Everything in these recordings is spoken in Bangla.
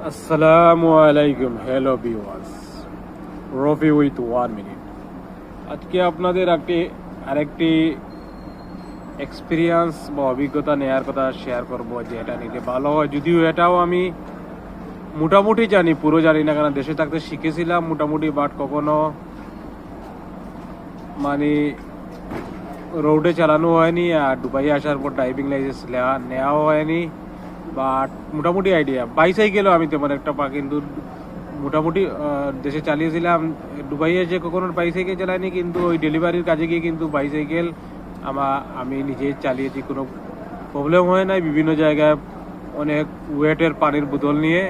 আসসালামু আলাইকুম, hello viewers, Rafi with 1 minute. আজকে আপনাদের আরেকটি এক্সপিরিয়েন্স বা অভিজ্ঞতা নেওয়ার কথা শেয়ার করব, যে এটা নিতে ভালো হয়। যদিও এটাও আমি মোটামুটি জানি, পুরো জানি না, কারণ দেশে থাকতে শিখেছিলাম মোটামুটি, বাট কখনো মানে রোডে চালানো হয়নি, আর দুবাই আসার পর ড্রাইভিং লাইসেন্স নেওয়াও হয়নি। বাট মোটামুটি আইডিয়া, বাইসাইকেলও আমি তেমন একটা কিন্তু মোটামুটি দেশে চালিয়েছিলাম। দুবাইয়ে যে কখনো বাইসাইকেল চালাইনি, কিন্তু ওই ডেলিভারির কাজে গিয়ে কিন্তু বাইসাইকেল আমি নিজেই চালিয়েছি, কোনো প্রবলেম হয় নাই। বিভিন্ন জায়গায় অনেক ওয়েটের পানির বোতল নিয়ে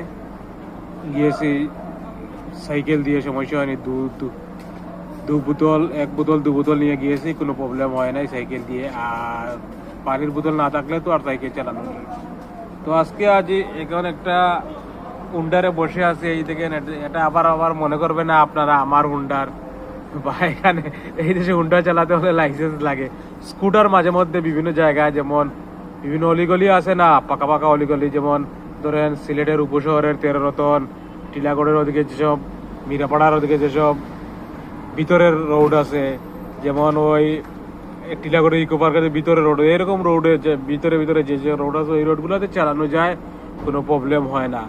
গিয়েছি, সাইকেল দিয়ে সমস্যা হয়নি। এক বোতল দু বোতল নিয়ে গিয়েছি, কোনো প্রবলেম হয় নাই সাইকেল দিয়ে। আর পানির বোতল না থাকলে তো আর সাইকেল চালানো নেই। তো আজ এখন একটা হুন্ডারে বসে আছে, এই দেখেন। এটা আবার মনে করবে না আপনারা আমার হুন্ডার, বা এখানে এই দেশে হুন্ডা চালাতে হলে লাইসেন্স লাগে। স্কুটার মাঝে মধ্যে বিভিন্ন জায়গায়, যেমন বিভিন্ন অলিগলি আছে না, পাকা পাকা অলিগলি, যেমন ধরেন সিলেটের উপশহরের 13 রতন, টিলাগড়ের ওদিকে যেসব, মিরাপাড়ার ওদিকে যেসব ভিতরের রোড আছে, যেমন ওই টিলাগড়ে ইকো পার্কের ভিতরে রোড, এরকম রোডে ভিতরে যে যে রোড আছে, ওই রোডগুলোতে চালানো যায়, কোনো প্রবলেম হয় না।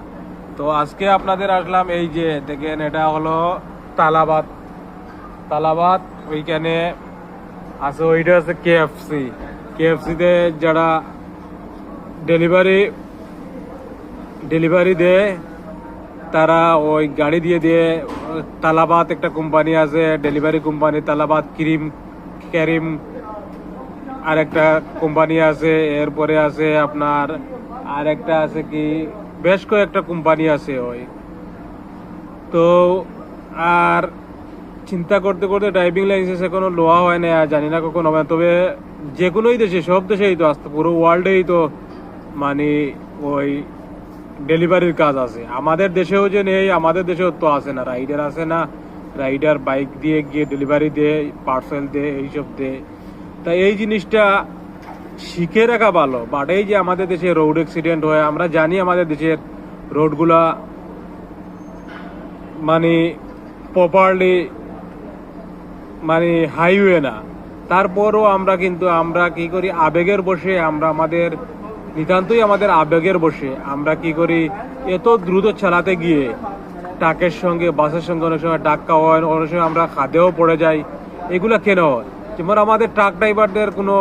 তো আজকে আপনাদের আসলাম, এই যে দেখেন, এটা হলো তালাবাদ। ওইখানে আছে, ওইটা আছে কেএফসিতে যারা ডেলিভারি দেয়, তারা ওই গাড়ি দিয়ে তালাবাদ একটা কোম্পানি আছে, ডেলিভারি কোম্পানি, তালাবাদ ক্যারিম আর একটা কোম্পানি আছে। এরপরে আছে আপনার আর একটা আছে কি, বেশ কয়েকটা কোম্পানি আছে ওই। তো আর চিন্তা করতে করতে ড্রাইভিং লাইসেন্স এখনো লওয়া হয় না, আর জানি না কখন হবে। তবে যে কোনোই দেশে, সব দেশেই তো আসতে, পুরো ওয়ার্ল্ডেই তো মানে ওই ডেলিভারির কাজ আছে। আমাদের দেশেও যে নেই, আমাদের দেশেও তো আসে না, রাইডার বাইক দিয়ে গিয়ে ডেলিভারি দেয়, পার্সেল দেয়, এইসব দেয়। তাই এই জিনিসটা শিখে রাখা ভালো। বাট এই যে আমাদের দেশে রোড অ্যাক্সিডেন্ট হয়, আমরা জানি আমাদের দেশের রোডগুলা মানে প্রপারলি মানে হাইওয়ে না। তারপরও আমরা কি করি, আবেগের বসে আমাদের আবেগের বসে আমরা কি করি, এত দ্রুত চালাতে গিয়ে ট্রাকের সঙ্গে, বাসের সঙ্গে অনেক সময় ধাক্কা হয়, অনেক সময় আমরা খাদেও পড়ে যাই। এগুলা কেন হয়? যেমন আমাদের ট্রাক ড্রাইভারদের কোনো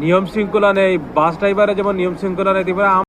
নিয়ম শৃঙ্খলা নেই, বাস ড্রাইভারের যেমন নিয়ম শৃঙ্খলা নেই,